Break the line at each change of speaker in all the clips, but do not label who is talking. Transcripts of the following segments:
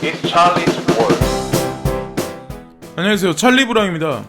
It's Charlie's World.
안녕하세요, 찰리브라입니다.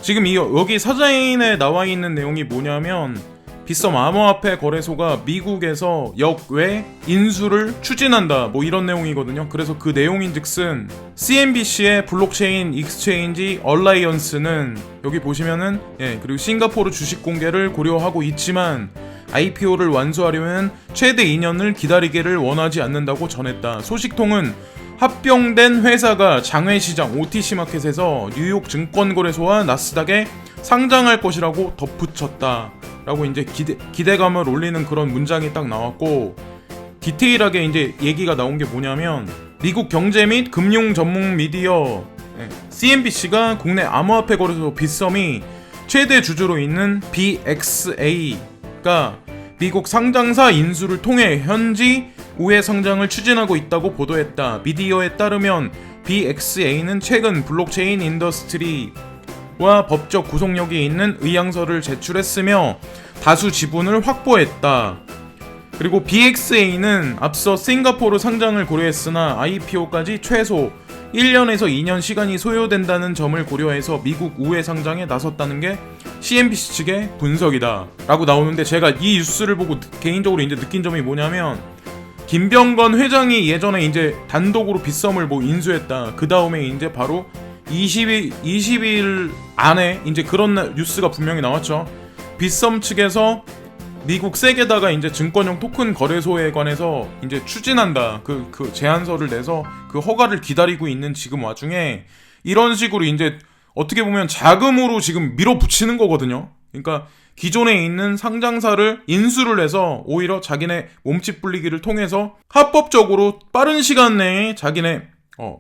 지금 여기 사자인에 나와 있는 내용이 뭐냐면 빗썸 암호화폐 거래소가 미국에서 역외 인수를 추진한다, 뭐 이런 내용이거든요. 그래서 그 내용인즉슨 CNBC의 블록체인 익스체인지 얼라이언스는 여기 보시면은 그리고 싱가포르 주식 공개를 고려하고 있지만 IPO를 완수하려면 최대 2년을 기다리기를 원하지 않는다고 전했다. 소식통은 합병된 회사가 장외시장 OTC마켓에서 뉴욕 증권거래소와 나스닥에 상장할 것이라고 덧붙였다 라고 이제 기대감을 올리는 그런 문장이 딱 나왔고, 디테일하게 이제 얘기가 나온 게 뭐냐면 미국 경제 및 금융 전문 미디어 CNBC가 국내 암호화폐 거래소 빗썸이 최대 주주로 있는 BXA가 미국 상장사 인수를 통해 현지 우회 상장을 추진하고 있다고 보도했다. 미디어에 따르면 BXA는 최근 블록체인 인더스트리와 법적 구속력이 있는 의향서를 제출했으며 다수 지분을 확보했다. 그리고 BXA는 앞서 싱가포르 상장을 고려했으나 IPO까지 최소 1년에서 2년 시간이 소요된다는 점을 고려해서 미국 우회 상장에 나섰다는 게 CNBC 측의 분석이다 라고 나오는데, 제가 이 뉴스를 보고 개인적으로 이제 느낀 점이 뭐냐면, 김병건 회장이 예전에 이제 단독으로 빗썸을 뭐 인수했다, 그 다음에 이제 바로 20일 안에 이제 그런 뉴스가 분명히 나왔죠. 빗썸 측에서 미국 세계다가 이제 증권형 토큰 거래소에 관해서 이제 추진한다, 그 제안서를 내서 그 허가를 기다리고 있는 지금 와중에 이런 식으로 이제 어떻게 보면 자금으로 지금 밀어붙이는 거거든요. 그러니까 기존에 있는 상장사를 인수를 해서 오히려 자기네 몸집 불리기를 통해서 합법적으로 빠른 시간 내에 자기네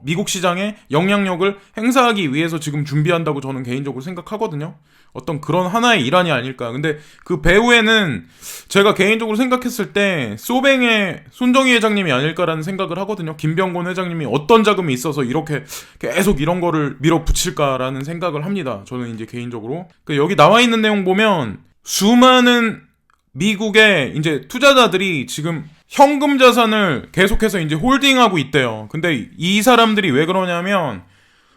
미국 시장에 영향력을 행사하기 위해서 지금 준비한다고 저는 개인적으로 생각하거든요. 어떤 그런 하나의 일환이 아닐까. 근데 그 배후에는 제가 개인적으로 생각했을 때 소뱅의 손정희 회장님이 아닐까라는 생각을 하거든요. 김병곤 회장님이 어떤 자금이 있어서 이렇게 계속 이런 거를 밀어붙일까라는 생각을 합니다. 저는 이제 개인적으로. 여기 나와 있는 내용 보면 수많은 미국의 이제 투자자들이 지금 현금 자산을 계속해서 이제 홀딩하고 있대요. 근데 이 사람들이 왜 그러냐면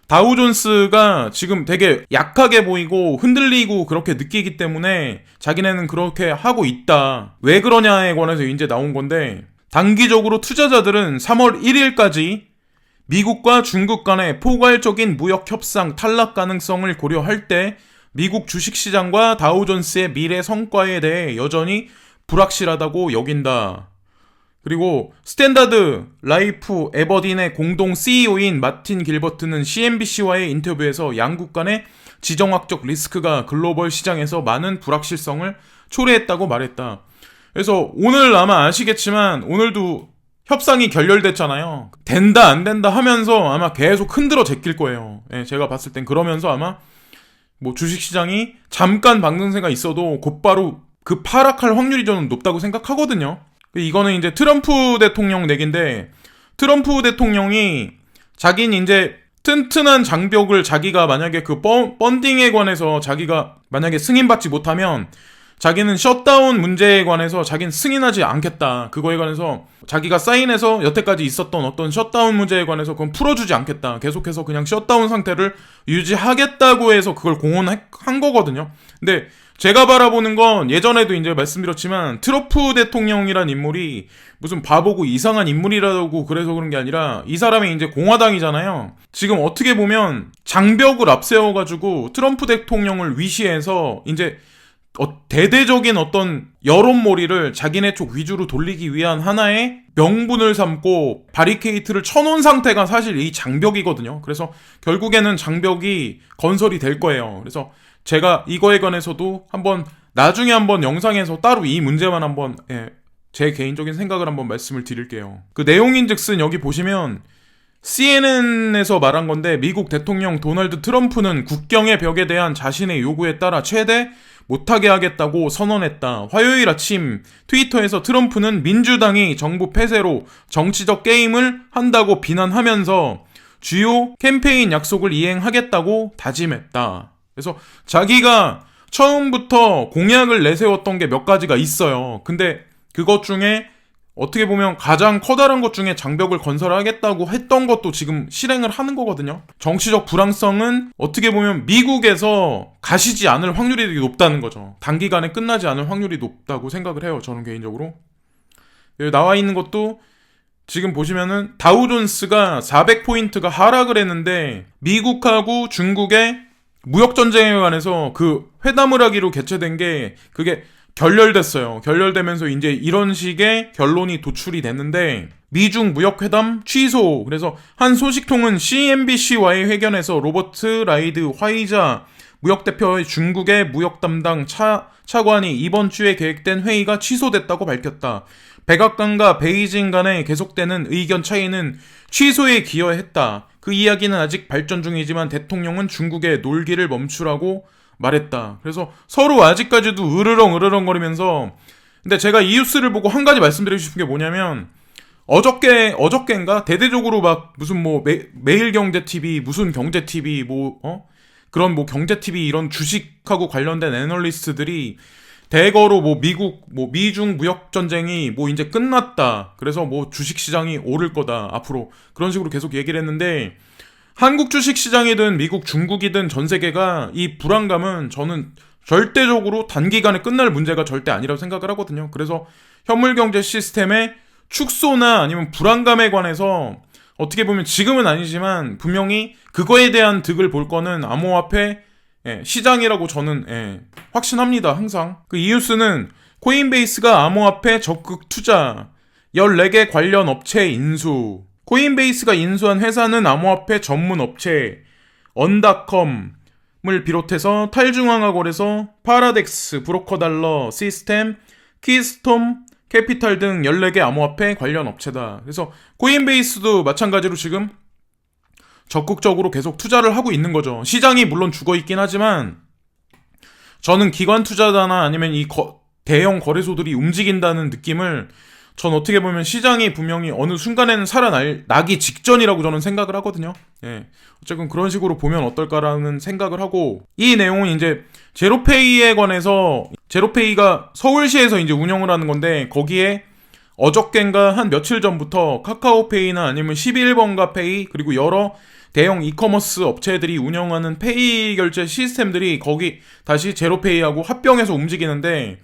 다우존스가 지금 되게 약하게 보이고 흔들리고 그렇게 느끼기 때문에 자기네는 그렇게 하고 있다. 왜 그러냐에 관해서 이제 나온 건데, 단기적으로 투자자들은 3월 1일까지 미국과 중국 간의 포괄적인 무역 협상 탈락 가능성을 고려할 때 미국 주식시장과 다우존스의 미래 성과에 대해 여전히 불확실하다고 여긴다. 그리고 스탠다드 라이프 에버딘의 공동 CEO인 마틴 길버트는 CNBC와의 인터뷰에서 양국 간의 지정학적 리스크가 글로벌 시장에서 많은 불확실성을 초래했다고 말했다. 그래서 오늘 아마 아시겠지만 오늘도 협상이 결렬됐잖아요. 된다 안 된다 하면서 아마 계속 흔들어 제낄 거예요. 제가 봤을 땐 그러면서 아마 뭐 주식시장이 잠깐 방등세가 있어도 곧바로 그 하락할 확률이 저는 높다고 생각하거든요. 이거는 이제 트럼프 대통령 내기인데, 트럼프 대통령이 자기는 이제 튼튼한 장벽을 자기가 만약에 그 펀딩에 관해서 자기가 만약에 승인받지 못하면 자기는 셧다운 문제에 관해서 자기는 승인하지 않겠다. 그거에 관해서 자기가 사인해서 여태까지 있었던 어떤 셧다운 문제에 관해서 그건 풀어주지 않겠다. 계속해서 그냥 셧다운 상태를 유지하겠다고 해서 그걸 공언한 거거든요. 근데 제가 바라보는 건 예전에도 이제 말씀드렸지만 트럼프 대통령이란 인물이 무슨 바보고 이상한 인물이라고 그래서 그런 게 아니라 이 사람이 이제 공화당이잖아요. 지금 어떻게 보면 장벽을 앞세워가지고 트럼프 대통령을 위시해서 이제 대대적인 어떤 여론몰이를 자기네 쪽 위주로 돌리기 위한 하나의 명분을 삼고 바리케이트를 쳐놓은 상태가 사실 이 장벽이거든요. 그래서 결국에는 장벽이 건설이 될 거예요. 그래서 제가 이거에 관해서도 나중에 한번 영상에서 따로 이 문제만 한번 제 개인적인 생각을 한번 말씀을 드릴게요. 그 내용인즉슨 여기 보시면 CNN에서 말한 건데, 미국 대통령 도널드 트럼프는 국경의 벽에 대한 자신의 요구에 따라 최대 못하게 하겠다고 선언했다. 화요일 아침 트위터에서 트럼프는 민주당이 정부 폐쇄로 정치적 게임을 한다고 비난하면서 주요 캠페인 약속을 이행하겠다고 다짐했다. 그래서 자기가 처음부터 공약을 내세웠던 게 몇 가지가 있어요. 근데 그것 중에 어떻게 보면 가장 커다란 것 중에 장벽을 건설하겠다고 했던 것도 지금 실행을 하는 거거든요. 정치적 불안성은 어떻게 보면 미국에서 가시지 않을 확률이 되게 높다는 거죠. 단기간에 끝나지 않을 확률이 높다고 생각을 해요. 저는 개인적으로. 여기 나와 있는 것도 지금 보시면은 다우존스가 400포인트가 하락을 했는데 미국하고 중국의 무역전쟁에 관해서 그 회담을 하기로 개최된 게 그게 결렬됐어요. 결렬되면서 이제 이런 식의 결론이 도출이 됐는데 미중 무역회담 취소. 그래서 한 소식통은 CNBC와의 회견에서 로버트 라이드 화이자 무역대표의 중국의 무역 담당 차관이 이번 주에 계획된 회의가 취소됐다고 밝혔다. 백악관과 베이징 간의 계속되는 의견 차이는 취소에 기여했다. 그 이야기는 아직 발전 중이지만 대통령은 중국의 놀기를 멈추라고 말했다. 그래서 서로 아직까지도 으르렁거리면서 근데 제가 이 뉴스를 보고 한 가지 말씀드리고 싶은 게 뭐냐면 어저께인가 대대적으로 막 무슨 뭐 매일경제TV 무슨 경제TV 그런 뭐 경제TV 이런 주식하고 관련된 애널리스트들이 대거로 뭐 미중 무역 전쟁이 뭐 이제 끝났다. 그래서 뭐 주식 시장이 오를 거다. 앞으로 그런 식으로 계속 얘기를 했는데 한국 주식 시장이든 미국 중국이든 전 세계가 이 불안감은 저는 절대적으로 단기간에 끝날 문제가 절대 아니라고 생각을 하거든요. 그래서 현물 경제 시스템의 축소나 아니면 불안감에 관해서 어떻게 보면 지금은 아니지만 분명히 그거에 대한 득을 볼 거는 암호화폐 시장이라고 저는 확신합니다. 항상. 그 이유스는 코인베이스가 암호화폐 적극 투자 14개 관련 업체 인수. 코인베이스가 인수한 회사는 암호화폐 전문 업체 언닷컴을 비롯해서 탈중앙화 거래소 파라덱스, 브로커달러, 시스템, 키스톰, 캐피탈 등 14개 암호화폐 관련 업체다. 그래서 코인베이스도 마찬가지로 지금 적극적으로 계속 투자를 하고 있는 거죠. 시장이 물론 죽어있긴 하지만 저는 기관 투자자나 아니면 이 대형 거래소들이 움직인다는 느낌을 전 어떻게 보면 시장이 분명히 어느 순간에는 살아나기 직전이라고 저는 생각을 하거든요. 어쨌든 그런 식으로 보면 어떨까라는 생각을 하고 이 내용은 이제 제로페이에 관해서 제로페이가 서울시에서 이제 운영을 하는 건데 거기에 어저껜가 한 며칠 전부터 카카오페이나 아니면 11번가 페이 그리고 여러 대형 이커머스 업체들이 운영하는 페이 결제 시스템들이 거기 다시 제로페이하고 합병해서 움직이는데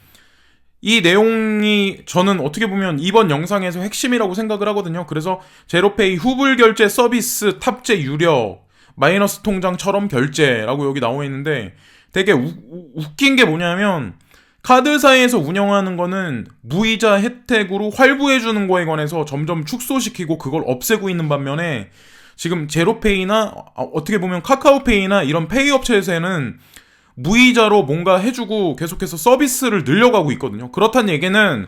이 내용이 저는 어떻게 보면 이번 영상에서 핵심이라고 생각을 하거든요. 그래서 제로페이 후불 결제 서비스 탑재 유료 마이너스 통장처럼 결제라고 여기 나와 있는데 되게 웃긴 게 뭐냐면 카드사에서 운영하는 거는 무이자 혜택으로 활부해주는 거에 관해서 점점 축소시키고 그걸 없애고 있는 반면에 지금 제로페이나 어떻게 보면 카카오페이나 이런 페이 업체에서는 무이자로 뭔가 해주고 계속해서 서비스를 늘려가고 있거든요. 그렇다는 얘기는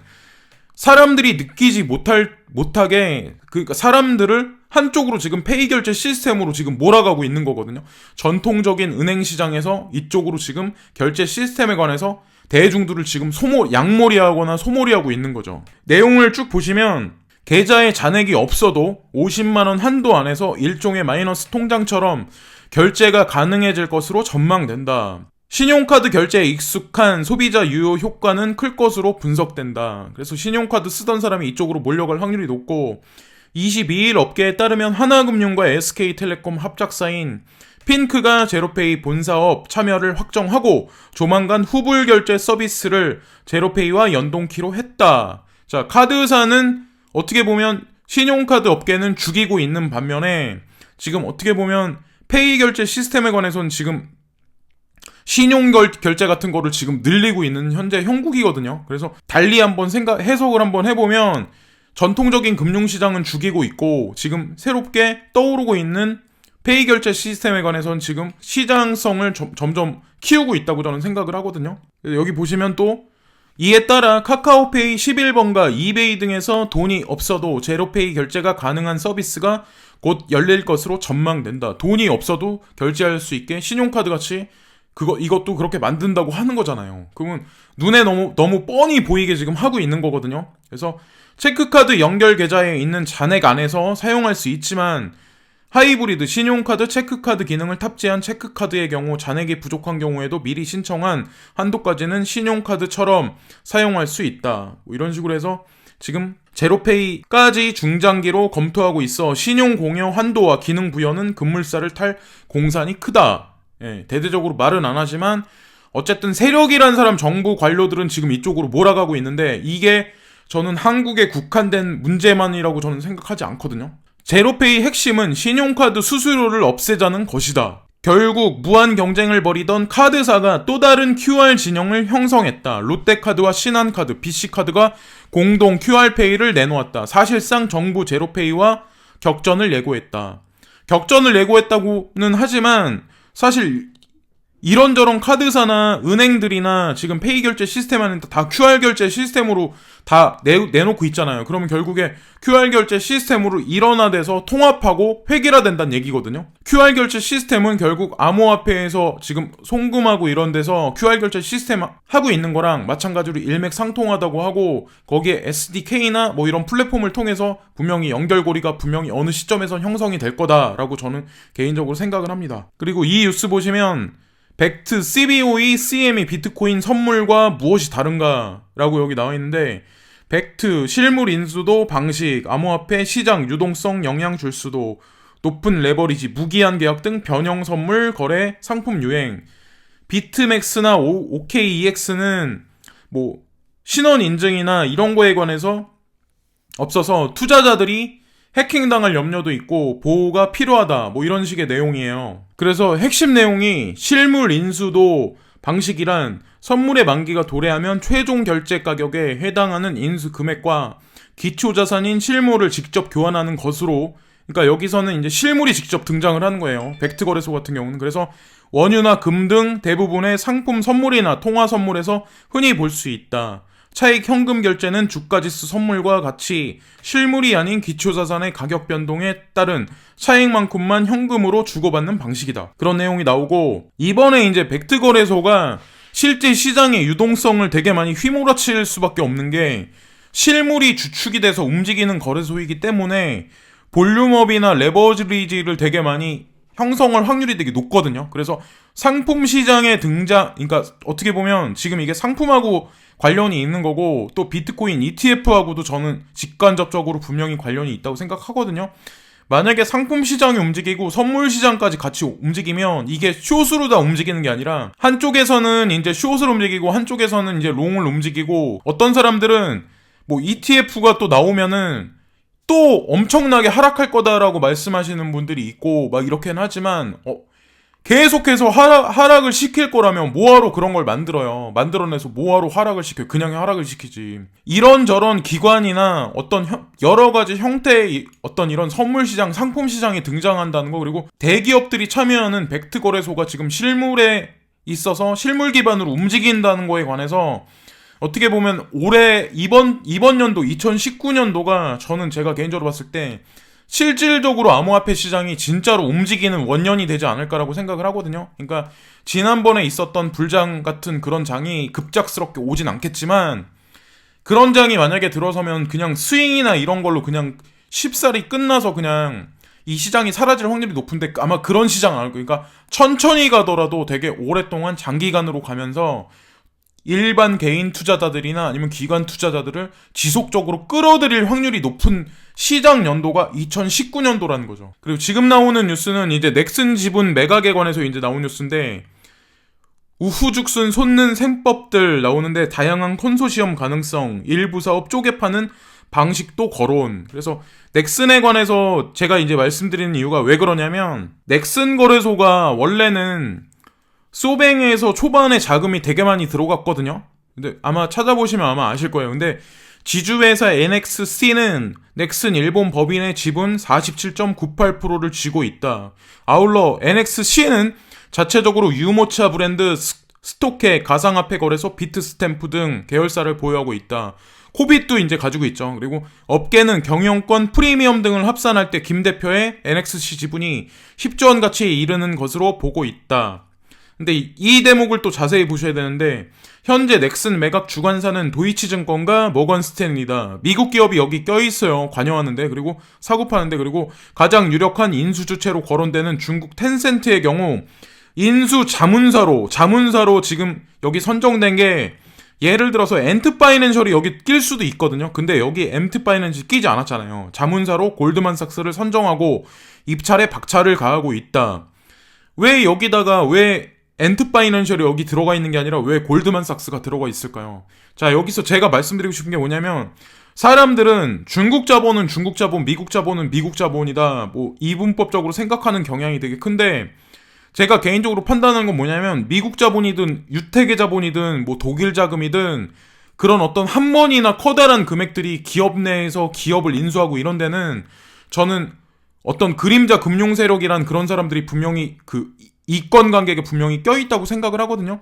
사람들이 느끼지 못하게 그러니까 사람들을 한쪽으로 지금 페이 결제 시스템으로 지금 몰아가고 있는 거거든요. 전통적인 은행 시장에서 이쪽으로 지금 결제 시스템에 관해서 대중들을 지금 양몰이하거나 소몰이하고 있는 거죠. 내용을 쭉 보시면 계좌에 잔액이 없어도 50만원 한도 안에서 일종의 마이너스 통장처럼 결제가 가능해질 것으로 전망된다. 신용카드 결제에 익숙한 소비자 유효 효과는 클 것으로 분석된다. 그래서 신용카드 쓰던 사람이 이쪽으로 몰려갈 확률이 높고 22일 업계에 따르면 하나금융과 SK텔레콤 합작사인 핑크가 제로페이 본사업 참여를 확정하고 조만간 후불 결제 서비스를 제로페이와 연동키로 했다. 자, 카드사는 어떻게 보면 신용카드 업계는 죽이고 있는 반면에 지금 어떻게 보면 페이 결제 시스템에 관해서는 지금 신용 결제 같은 거를 지금 늘리고 있는 현재 형국이거든요. 그래서 달리 한번 해석을 한번 해보면 전통적인 금융시장은 죽이고 있고 지금 새롭게 떠오르고 있는 페이 결제 시스템에 관해서는 지금 시장성을 점점 키우고 있다고 저는 생각을 하거든요. 여기 보시면 또 이에 따라 카카오페이, 11번가, 이베이 등에서 돈이 없어도 제로페이 결제가 가능한 서비스가 곧 열릴 것으로 전망된다. 돈이 없어도 결제할 수 있게 신용카드 같이 이것도 그렇게 만든다고 하는 거잖아요. 그러면 눈에 너무 뻔히 보이게 지금 하고 있는 거거든요. 그래서 체크카드 연결 계좌에 있는 잔액 안에서 사용할 수 있지만 하이브리드 신용카드 체크카드 기능을 탑재한 체크카드의 경우 잔액이 부족한 경우에도 미리 신청한 한도까지는 신용카드처럼 사용할 수 있다. 뭐 이런 식으로 해서 지금 제로페이까지 중장기로 검토하고 있어 신용 공여 환도와 기능 부여는 급물살을 탈 공산이 크다. 대대적으로 말은 안 하지만 어쨌든 세력이란 사람 정부 관료들은 지금 이쪽으로 몰아가고 있는데 이게 저는 한국에 국한된 문제만이라고 저는 생각하지 않거든요. 제로페이 핵심은 신용카드 수수료를 없애자는 것이다. 결국 무한 경쟁을 벌이던 카드사가 또 다른 QR 진영을 형성했다. 롯데카드와 신한카드, BC카드가 공동 QR페이를 내놓았다. 사실상 정부 제로페이와 격전을 예고했다. 격전을 예고했다고는 하지만 사실 이런저런 카드사나 은행들이나 지금 페이 결제 시스템 안에 다 QR 결제 시스템으로 다 내놓고 있잖아요. 그러면 결국에 QR 결제 시스템으로 일원화돼서 통합하고 획일화된다는 얘기거든요. QR 결제 시스템은 결국 암호화폐에서 지금 송금하고 이런 데서 QR 결제 시스템 하고 있는 거랑 마찬가지로 일맥상통하다고 하고 거기에 SDK나 뭐 이런 플랫폼을 통해서 분명히 연결고리가 분명히 어느 시점에선 형성이 될 거다라고 저는 개인적으로 생각을 합니다. 그리고 이 뉴스 보시면 벡트, CBOE, CME, 비트코인 선물과 무엇이 다른가? 라고 여기 나와 있는데, 벡트, 실물 인수도, 방식, 암호화폐, 시장, 유동성, 영향 줄 수도, 높은 레버리지, 무기한 계약 등 변형 선물, 거래, 상품 유행. 비트맥스나 OKEX는 뭐, 신원 인증이나 이런 거에 관해서 없어서 투자자들이 해킹당할 염려도 있고 보호가 필요하다 뭐 이런 식의 내용이에요. 그래서 핵심 내용이 실물 인수도 방식이란 선물의 만기가 도래하면 최종 결제 가격에 해당하는 인수 금액과 기초자산인 실물을 직접 교환하는 것으로, 그러니까 여기서는 이제 실물이 직접 등장을 하는 거예요. 벡트 거래소 같은 경우는. 그래서 원유나 금 등 대부분의 상품 선물이나 통화 선물에서 흔히 볼 수 있다. 차익 현금 결제는 주가지수 선물과 같이 실물이 아닌 기초자산의 가격 변동에 따른 차익만큼만 현금으로 주고받는 방식이다. 그런 내용이 나오고, 이번에 이제 벡트 거래소가 실제 시장의 유동성을 되게 많이 휘몰아칠 수밖에 없는 게 실물이 주축이 돼서 움직이는 거래소이기 때문에 볼륨업이나 레버리지를 되게 많이 형성할 확률이 되게 높거든요. 그래서 상품 시장에 등장, 그러니까 어떻게 보면 지금 이게 상품하고 관련이 있는 거고, 또 비트코인 ETF하고도 저는 직간접적으로 분명히 관련이 있다고 생각하거든요. 만약에 상품 시장이 움직이고 선물 시장까지 같이 움직이면 이게 숏으로 다 움직이는 게 아니라 한쪽에서는 이제 숏을 움직이고 한쪽에서는 이제 롱을 움직이고, 어떤 사람들은 뭐 ETF가 또 나오면은 또 엄청나게 하락할 거다라고 말씀하시는 분들이 있고 막 이렇게는 하지만 계속해서 하락을 시킬 거라면 뭐하러 그런 걸 만들어요. 만들어내서 뭐하러 하락을 시켜요. 그냥 하락을 시키지. 이런저런 기관이나 어떤 여러 가지 형태의 어떤 이런 선물 시장, 상품 시장이 등장한다는 거, 그리고 대기업들이 참여하는 벡트 거래소가 지금 실물에 있어서 실물 기반으로 움직인다는 거에 관해서 어떻게 보면 올해 이번 연도 2019년도가 저는 제가 개인적으로 봤을 때 실질적으로 암호화폐 시장이 진짜로 움직이는 원년이 되지 않을까라고 생각을 하거든요. 그러니까 지난번에 있었던 불장 같은 그런 장이 급작스럽게 오진 않겠지만, 그런 장이 만약에 들어서면 그냥 스윙이나 이런 걸로 그냥 쉽사리 끝나서 그냥 이 시장이 사라질 확률이 높은데, 아마 그런 시장 안 할 거예요. 그러니까 천천히 가더라도 되게 오랫동안 장기간으로 가면서 일반 개인 투자자들이나 아니면 기관 투자자들을 지속적으로 끌어들일 확률이 높은 시장 연도가 2019년도라는 거죠. 그리고 지금 나오는 뉴스는 이제 넥슨 지분 매각에 관해서 이제 나온 뉴스인데, 우후죽순 솟는 셈법들 나오는데 다양한 컨소시엄 가능성, 일부 사업 쪼개 파는 방식도 거론. 그래서 넥슨에 관해서 제가 이제 말씀드리는 이유가 왜 그러냐면, 넥슨 거래소가 원래는 소뱅에서 초반에 자금이 되게 많이 들어갔거든요. 근데 아마 찾아보시면 아마 아실 거예요. 근데 지주회사 NXC는 넥슨 일본 법인의 지분 47.98%를 쥐고 있다. 아울러 NXC는 자체적으로 유모차 브랜드 스토케, 가상화폐 거래소 비트스탬프 등 계열사를 보유하고 있다. 코빗도 이제 가지고 있죠. 그리고 업계는 경영권, 프리미엄 등을 합산할 때 김 대표의 NXC 지분이 10조 원 가치에 이르는 것으로 보고 있다. 근데 이 대목을 또 자세히 보셔야 되는데, 현재 넥슨 매각 주관사는 도이치증권과 모건 스탠리다. 미국 기업이 여기 껴있어요. 관여하는데, 그리고 사고 파는데, 그리고 가장 유력한 인수 주체로 거론되는 중국 텐센트의 경우 인수 자문사로 지금 여기 선정된 게 예를 들어서 엔트 파이낸셜이 여기 낄 수도 있거든요. 근데 여기 엔트 파이낸셜이 끼지 않았잖아요. 자문사로 골드만삭스를 선정하고 입찰에 박차를 가하고 있다. 왜 여기다가 왜 엔트 파이낸셜이 여기 들어가 있는 게 아니라 왜 골드만삭스가 들어가 있을까요? 자, 여기서 제가 말씀드리고 싶은 게 뭐냐면, 사람들은 중국 자본은 중국 자본, 미국 자본은 미국 자본이다, 뭐 이분법적으로 생각하는 경향이 되게 큰데, 제가 개인적으로 판단하는 건 뭐냐면, 미국 자본이든 유태계 자본이든 뭐 독일 자금이든 그런 어떤 한번이나 커다란 금액들이 기업 내에서 기업을 인수하고 이런 데는, 저는 어떤 그림자 금융 세력이란 그런 사람들이 분명히 그 이권 관계가 분명히 껴있다고 생각을 하거든요.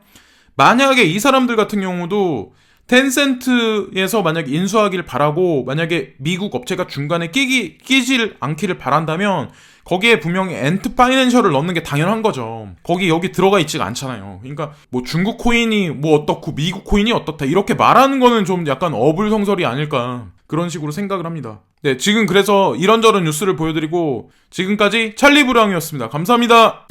만약에 이 사람들 같은 경우도 텐센트에서 만약에 인수하길 바라고, 만약에 미국 업체가 중간에 끼질 않기를 바란다면 거기에 분명히 엔트 파이낸셜을 넣는 게 당연한 거죠. 거기 여기 들어가 있지가 않잖아요. 그러니까 뭐 중국 코인이 뭐 어떻고 미국 코인이 어떻다 이렇게 말하는 거는 좀 약간 어불성설이 아닐까, 그런 식으로 생각을 합니다. 네, 지금 그래서 이런저런 뉴스를 보여드리고, 지금까지 찰리브랑이었습니다. 감사합니다.